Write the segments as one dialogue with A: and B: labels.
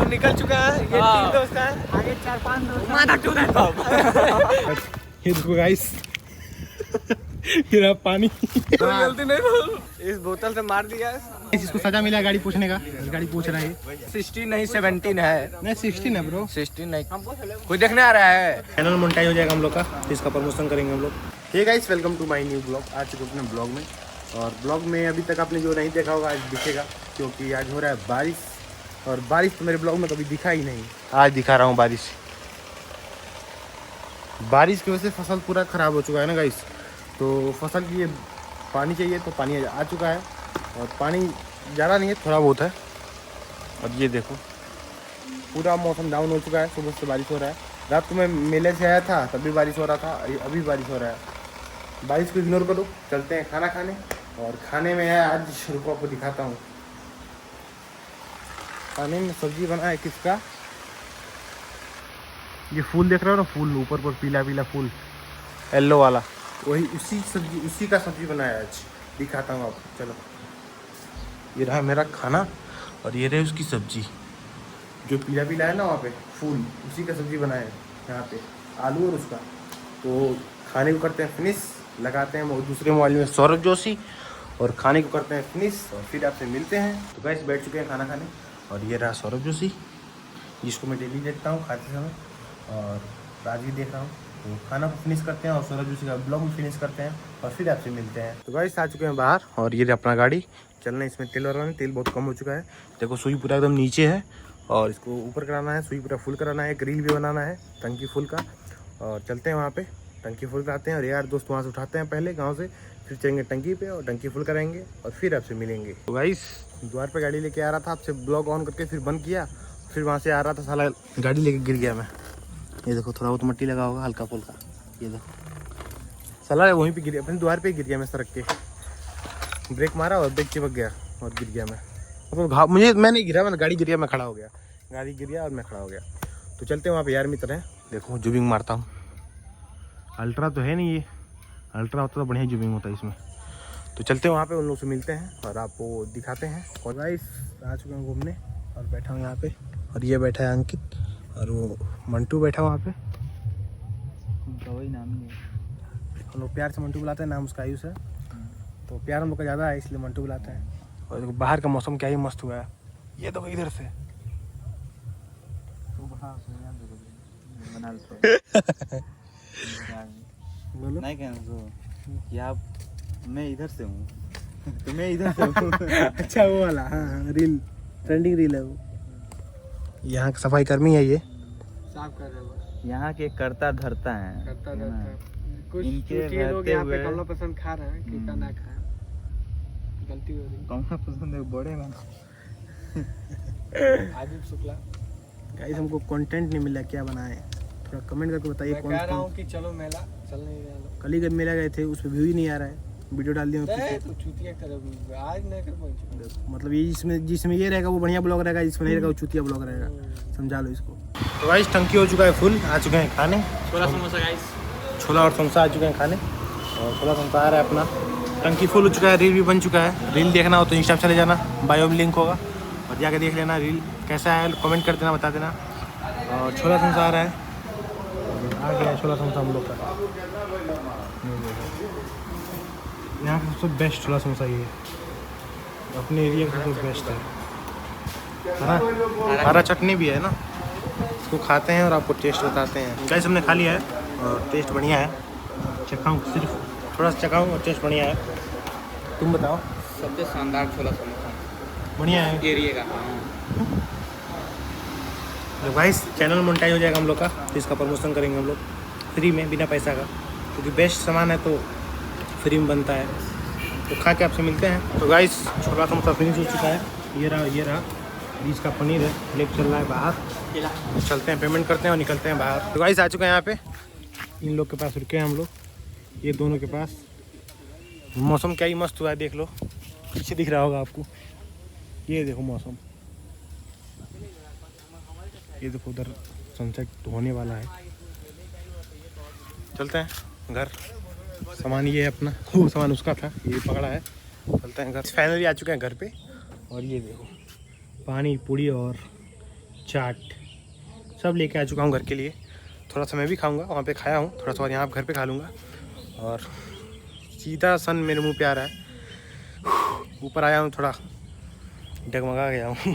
A: निकल चुका है। ये 3 दोस्त हैं, आगे 4-5 दोस्त।
B: ये देखो गाइस, ये पानी
A: गलती नहीं बोल, इस बोतल से मार दिया है।
B: इसको सजा मिला गाड़ी पूछने का, गाड़ी पूछ रहा है।
A: 16 नहीं 17 है।
B: नहीं 16 है ब्रो,
A: 16 नहीं। कोई देखने आ रहा है।
B: चैनल मोनेटाइज हो जाएगा हम लोग का, तो इसका प्रमोशन करेंगे हम लोग। Hey guys, welcome to my new blog. आज चुके अपने ब्लॉग में, और ब्लॉग में अभी तक आपने जो नहीं देखा होगा आज दिखेगा, क्योंकि आज हो रहा है बारिश। और बारिश तो मेरे ब्लॉग में कभी दिखा ही नहीं, आज दिखा रहा हूँ बारिश। बारिश की वजह से फसल पूरा ख़राब हो चुका है ना गाइस। तो फसल की ये पानी चाहिए, तो पानी आ चुका है, और पानी ज़्यादा नहीं है, थोड़ा बहुत है। और ये देखो पूरा मौसम डाउन हो चुका है, सुबह से बारिश हो रहा है। रात को मैं मेले से आया था तब भी बारिश हो रहा था, अभी बारिश हो रहा है। बारिश को इग्नोर करो, चलते हैं खाना खाने। और खाने में है आज, रुको आपको दिखाता हूँ। खाने में सब्जी बना है किसका, ये फूल देख रहे हो ना, फूल ऊपर पर पीला पीला फूल येलो वाला, वही उसी का सब्जी बनाया आज, दिखाता हूँ आपको। चलो, ये रहा मेरा खाना, और ये रही उसकी सब्जी, जो पीला पीला है ना वहाँ पे फूल, उसी का सब्जी बनाया है यहाँ पे, आलू और उसका। तो खाने को करते हैं फिनिश, लगाते हैं दूसरे मोबाइल में सौरभ जोशी, और खाने को करते हैं फिनिश, और फिर आपसे मिलते हैं। तो गाइस बैठ चुके हैं खाना खाने, और ये रहा सौरभ जोशी, जिसको मैं डेली देखता हूँ खाते समय, और आज भी देख रहा हूँ। तो खाना को फिनिश करते हैं, और सौरभ जोशी का ब्लॉग भी फिनिश करते हैं, और फिर आपसे मिलते हैं। तो गाइस आ चुके हैं बाहर, और ये अपना गाड़ी चलना है। इसमें तेल भरवाना, तेल बहुत कम हो चुका है। देखो सुई पूरा एकदम नीचे है, और इसको ऊपर कराना है, सुई पूरा फुल कराना है, ग्रिल भी बनाना है टंकी फुल का। और चलते हैं वहाँ पे, टंकी फुल कराते हैं, और यार दोस्त वहाँ से उठाते हैं पहले गांव से, फिर चलेंगे टंकी पे और टंकी फुल कराएंगे, और फिर आपसे मिलेंगे। तो गाइस द्वार पे गाड़ी लेके आ रहा था, आपसे ब्लॉग ऑन करके फिर बंद किया, फिर वहाँ से आ रहा था, साला गाड़ी लेके गिर गया मैं। ये देखो थोड़ा बहुत मट्टी लगा होगा हल्का फुल्का, ये देखो साला वहीं पे गिर गया, अपने द्वार पे गिर गया मैं सड़क के। ब्रेक मारा और ब्रेक चिपक गया और गिर गया मैं। मतलब मैं नहीं गिरा, मैंने गाड़ी गिर गया, मैं खड़ा हो गया, गाड़ी गिर गया और मैं खड़ा हो गया। तो चलते हैं वहाँ पे यार मित्र हैं, देखो जूबिंग मारता हूँ। अल्ट्रा तो है नहीं, ये अल्ट्रा होता तो बढ़िया जूबिंग होता है इसमें। तो चलते हैं वहाँ पे, उन लोग से मिलते हैं और आपको दिखाते हैं। और गाइस आ चुके हैं घूमने, और बैठा हूँ यहाँ पे, और ये बैठा है अंकित, और वो मंटू बैठा वहाँ पे,
A: वही नाम है,
B: हम लोग प्यार से मंटू बुलाते हैं, नाम उसका आयुष है। तो प्यार हम लोग का ज़्यादा है, इसलिए मंटू बुलाते हैं। और देखो बाहर का मौसम क्या ही मस्त हुआ है, ये देखो इधर से बोलो
A: नहीं कहना तो क्या, मैं इधर से हूँ तो मैं इधर से हूँ।
B: अच्छा वो वाला, हाँ रील, ट्रेंडिंग रील है वो। यहाँ का सफाई कर्मी है, ये
A: साफ कर रहे हो। यहाँ के करता धरता है,
B: करता
A: कुछ इनके लोग यहाँ पे कमला पसंद खा रहे हैं, कितना ना खाए, गलती हो रही। कमला पसंद है बड़े में आदित्य शुक्ला।
B: गाइस हमको कंटेंट नहीं मिला, क्या बनाए, थोड़ा कमेंट करके बताइए।
A: मैं कह रहा हूँ कि चलो मेला, चल नहीं रहा लोग।
B: कल ही जब मेला गए थे, उस पर व्यू ही नहीं आ रहा है, वीडियो डाल दिया
A: तो चूतिया कर, आज नहीं कर पाएंगे।
B: मतलब ये जिसमें ये रहेगा वो बढ़िया ब्लॉग रहेगा, जिसमें नहीं रहेगा वो चूतिया ब्लॉग रहेगा, समझा लो इसको। तो गाइस टंकी हो चुका है फुल, आ चुके हैं खाने,
A: छोला समोसा गाइस,
B: छोला और समोसा आ चुके हैं खाने, और छोला समोसा आ रहा है अपना। टंकी फुल हो चुका है, रील भी बन चुका है। रील देखना हो तो इंस्टा पर चले जाना, बायो में लिंक होगा, और जाके देख लेना रील कैसा है, कमेंट कर देना, बता देना। और छोला समोसा आ रहा है, आ गया है छोला समोसा हम लोग का। यहाँ का सबसे बेस्ट छोला समोसा ये है, अपने एरिया का सबसे बेस्ट है। हरा चटनी भी है ना, इसको खाते हैं और आपको टेस्ट बताते हैं। गाइस हमने खा लिया है, और टेस्ट बढ़िया है, चखाऊँ सिर्फ थोड़ा सा चखाऊँ और टेस्ट बढ़िया है। तुम बताओ।
A: सबसे शानदार छोला समोसा
B: बढ़िया है
A: एरिया का।
B: तो गाइस चैनल मोनेटाइज हो जाएगा हम लोग का, तो इसका प्रमोशन करेंगे हम लोग फ्री में, बिना पैसा का, क्योंकि बेस्ट सामान है तो फ्री में बनता है। तो खा के आपसे मिलते हैं। तो गाइस छोला समोसा फिनिश हो चुका है, ये रहा बीच का पनीर है, लेके चल रहा है बाहर। तो चलते हैं, पेमेंट करते हैं और निकलते हैं बाहर। तो गाइस आ चुके हैं यहाँ पे, इन लोग के पास रुके हैं हम लोग, ये दोनों के पास। मौसम क्या ही मस्त हुआ है, देख लो पीछे दिख रहा होगा आपको, ये देखो मौसम, ये देखो उधर सनसेट होने वाला है। चलते हैं घर, सामान ये है अपना, वो सामान उसका था, ये पकड़ा है। चलते हैं घर, फाइनली आ चुके हैं घर पे। और ये देखो पानी पूरी और चाट सब लेके आ चुका हूँ घर के लिए। थोड़ा सा मैं भी खाऊंगा, वहाँ पे खाया हूँ, थोड़ा सा और यहाँ घर पे खा लूँगा। और सीधा सन मेरे मुंह पे आ रहा है। ऊपर आया हूँ, थोड़ा डगमगा गया हूँ।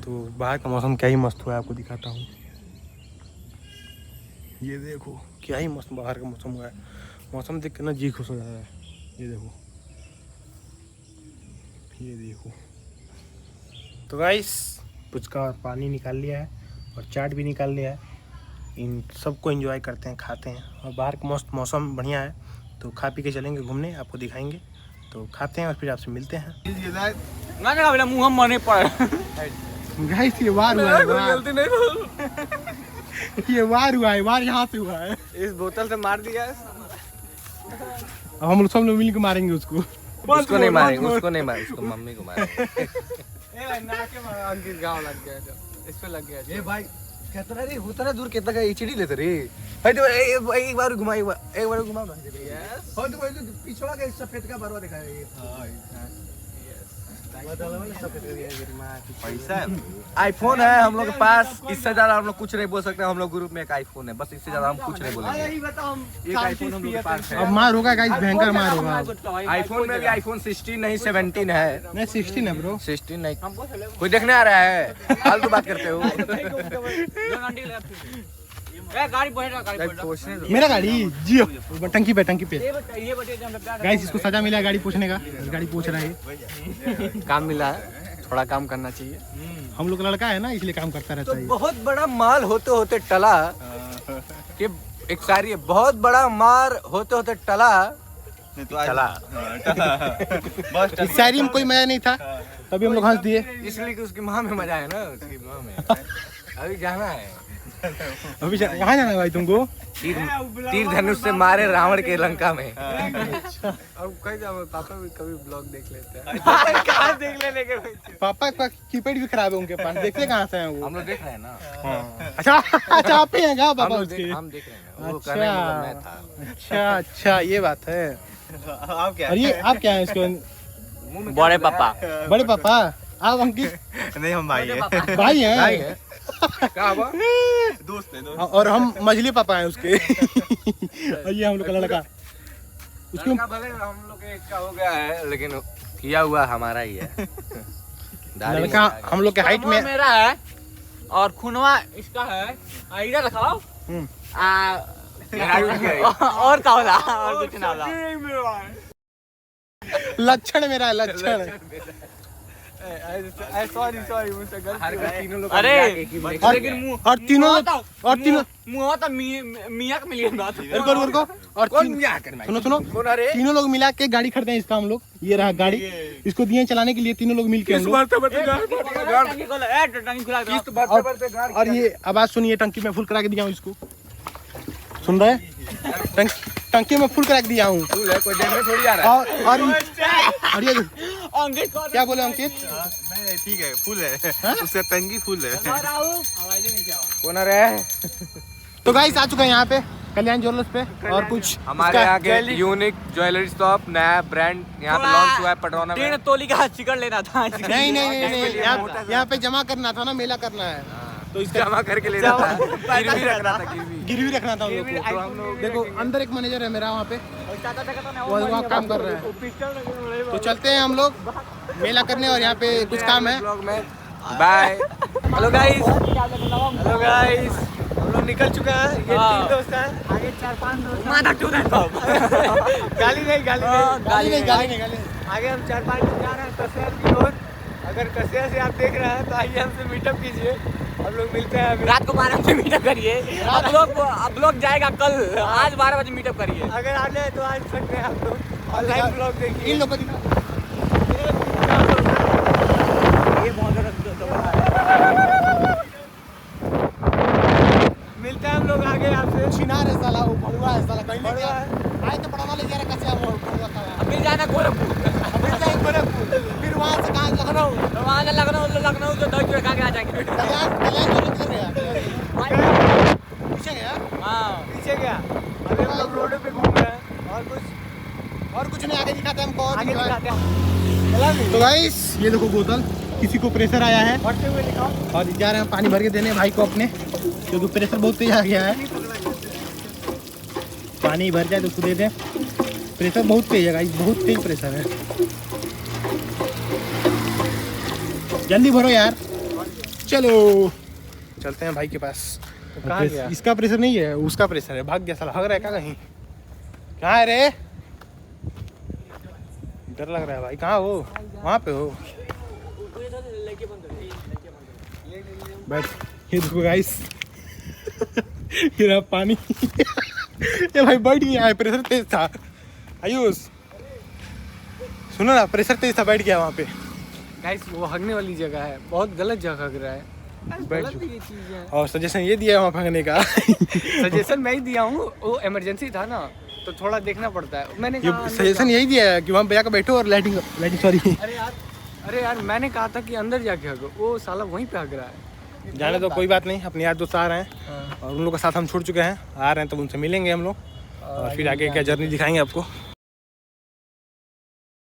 B: तो बाहर का मौसम क्या ही मस्त हुआ है, आपको दिखाता हूँ। ये देखो क्या ही मस्त बाहर का मौसम हुआ है। मौसम देख के ना जी खुश हो जा रहा है। ये देखो, ये देखो। तो गाइस पुचका और पानी निकाल लिया है और चाट भी निकाल लिया है। इन सबको एंजॉय करते हैं, खाते हैं। और बाहर का मस्त मौसम बढ़िया है, तो खा पी के चलेंगे घूमने, आपको दिखाएंगे। तो खाते हैं और फिर आपसे मिलते हैं।
A: मुँह मने पर
B: गाइस ये वार हुआ है,
A: गलती नहीं बोल।
B: ये वार हुआ है, वार यहाँ से हुआ है।
A: इस बोतल से मार दिया।
B: अब हम लोग सब लोग मिल के मारेंगे उसको।
A: उसको नहीं मारेंगे, उसको नहीं मारेंगे, उसको मम्मी को मारेंगे। अंकित गाँव लग गया, इस पे लग गया। ये भाई कहता रे होता ना दूर कितना का एचडी लेते रे। भाई तो एक बार घुमा, एक बार घुमा ना। यस हो तो पिछड़ा का सफेद का बरवा दिखा है। हां पैसा आईफोन है हम लोग के पास, इससे ज्यादा हम लोग कुछ नहीं बोल सकते। हम लोग ग्रुप में एक आईफोन है, बस इससे ज्यादा हम कुछ नहीं बोलेंगे। एक आईफोन हम लोग के पास है।
B: अब मार होगा गाइस, भयंकर मार होगा।
A: आईफोन में भी आईफोन 16 नहीं 17 है।
B: नहीं 16 है ब्रो,
A: 16 नहीं। कोई देखने आ रहा है, फालतू बात करते हो।
B: मेरा गाड़ी जियो टंकी पे गाइस। इसको सजा मिला है गाड़ी पूछने का, गाड़ी पूछ रहा है।
A: काम मिला है, थोड़ा काम करना चाहिए।
B: हम लोग लड़का है ना, इसलिए काम करता रहता है।
A: बहुत बड़ा माल होते होते टला कि एक शायरी है, बहुत बड़ा मार होते होते टला चला।
B: इस शायरी में कोई मजा नहीं था, तभी हम लोग हंस दिए।
A: इसलिए कि उसकी माँ में मजा है ना, उसकी माँ में। अभी जाना है,
B: अभी कहाँ जाना है भाई तुमको?
A: तीर धनुष से मारे रावण के लंका में। अब कहीं जाओ, पापा भी कभी ब्लॉग देख लेते हैं। कहाँ देख लेने के?
B: पापा का कीपैड भी खराब है उनके पास, देखते कहाँ से हैं वो?
A: हम लोग देख रहे हैं ना।
B: अच्छा अच्छा, आप ही हैं क्या पापा उसके?
A: हम देख रहे हैं। वो कहने का मतलब मैं था।
B: अच्छा ये बात है।
A: आप क्या?
B: और ये आप क्या है इसको?
A: बड़े पापा।
B: बड़े पापा आप अंकित?
A: नहीं हम भाई हैं।
B: भाई हैं?
A: क्या हुआ? दोस्त है।
B: और हम मछली पापा हैं उसके। और ये हम लोग का लड़का।
A: उसको भले हम लोग एक का हो गया है, लेकिन किया हुआ हमारा ही है।
B: लड़का हम लोग के हाइट में
C: मेरा है और खुनवा इसका है। इधर रखाओ। और का होला और कुछ ना होला।
B: लक्षण मेरा है, लक्षण।
A: सॉरी मुझसे गलती।
C: अरे
B: लेकिन और तीनों
C: मुंह तो मियां का मिलियन बात।
B: रुको और सुनो तीनों लोग मिला के गाड़ी खरीदे हैं इसका हम लोग। ये रहा गाड़ी, इसको दिए चलाने के लिए तीनों लोग मिल के हम लोग। और ये आवाज सुनिए, टंकी में फुल करा के दिया हूँ इसको, सुन रहे? टंकी में फुल करा के दिया हूँ।
A: कोई देखने थोड़ी आ रहा है।
B: और ये क्या बोले अंकित?
A: नहीं ठीक है, फुल है, उससे टंकी फुल है। कौन आ रहा है?
B: तो गाइस आ चुका है यहाँ पे कल्याण ज्वेलर्स पे, और कुछ
A: हमारे यहाँ के यूनिक ज्वेलरी शॉप, नया ब्रांड यहाँ पे लॉन्च हुआ है पटरौना में।
C: 3 तोली का चिकन लेना था।
B: नहीं यहाँ पे जमा करना था ना, मेला करना है, तो इसका
A: जमा करके लेना था, गिरवी रखना था।
B: गिरवी रखना था हम लोग को। तो हम लोग देखो अंदर एक मैनेजर है मेरा वहाँ पे, वो वहाँ काम कर रहा है। तो चलते हैं हम लोग मेला करने, और यहाँ पे कुछ काम है।
A: बाय। हेलो गाइस, हम लोग निकल चुके हैं। ये 3 दोस्त हैं, आगे 4-5 दोस्त। गाली नहीं। आगे हम 4-5 दोस्त जा रहे हैं कसिया की ओर। अगर कसिया से आप देख रहे हैं तो आइए हमसे मीटअप कीजिए। हम लोग मिलते हैं अभी
C: रात को 12 बजे मीटअप करिए। अब लोग जाएगा कल, आज 12 बजे मीटअप करिए।
A: अगर आने हैं तो आज सकते हैं आप लोग। ऑनलाइन ब्लॉग देखिए।
B: इन लोग को दिखा।
A: मिलते हैं हम लोग आगे आपसे।
B: छिनार है साला, वो भड़ुआ है साला, कहीं नहीं आए तो पड़वा ले जा रहा कसिया वो भड़ुआ का।
C: अब मिल जाना गोरखपुर,
B: फिर वहाँ से कहाँ लखनऊ
C: तो 10 रुपये खा के आ जाएंगे।
B: कल्याण किधर गया? पीछे गया?
A: पीछे गया। अभी हम लोग रोड पे घूम रहे हैं। और कुछ
B: नहीं, आगे दिखाते हैं हमको।
A: आगे दिखाते हैं।
B: तो गाइस ये देखो बोतल, किसी को प्रेशर आया है और जा रहे हैं पानी भर के देने भाई को अपने, क्योंकि प्रेशर बहुत तेज आ गया है। पानी भर जाए तो उसको दे दें, प्रेशर बहुत तेज है गाइस, बहुत तेज प्रेशर है। जल्दी भरो यार, चलो चलते हैं भाई के पास।
A: कहाँ गया?
B: इसका प्रेशर नहीं है, उसका प्रेशर है। भाग गया साला, भाग रहा है क्या कहीं? कहाँ है रे? डर लग रहा है भाई, कहाँ हो? वहाँ पे हो? बैठ, ये देखो गाइस ये रहा पानी ये भाई बैठ गया है, प्रेशर तेज था। आयुष सुनो ना, प्रेशर तेज था, बैठ गया वहाँ पे।
A: गाइस वो हगने वाली जगह है, बहुत गलत जगह हग रहा है।
B: बैठ
A: गलत
B: जाओ।
A: ये चीज है।
B: और सजेशन ये दिया है वहाँ भागने का
A: सजेशन मैं ही दिया हूँ, वो इमरजेंसी था ना तो थोड़ा देखना पड़ता है। मैंने
B: ये
A: कहा
B: सजेशन यही दिया है कि वहाँ पे जाकर बैठो और लाइटिंग सॉरी
A: अरे यार मैंने कहा था कि अंदर जाके हगो, वो साला वहीं पे हग रहा है।
B: जाने तो कोई बात नहीं, अपने यार दोस्त आ रहे हैं और उन लोग का साथ हम छोड़ चुके हैं, आ रहे हैं तब उनसे मिलेंगे हम लोग और फिर आगे क्या जर्नी दिखाएंगे आपको।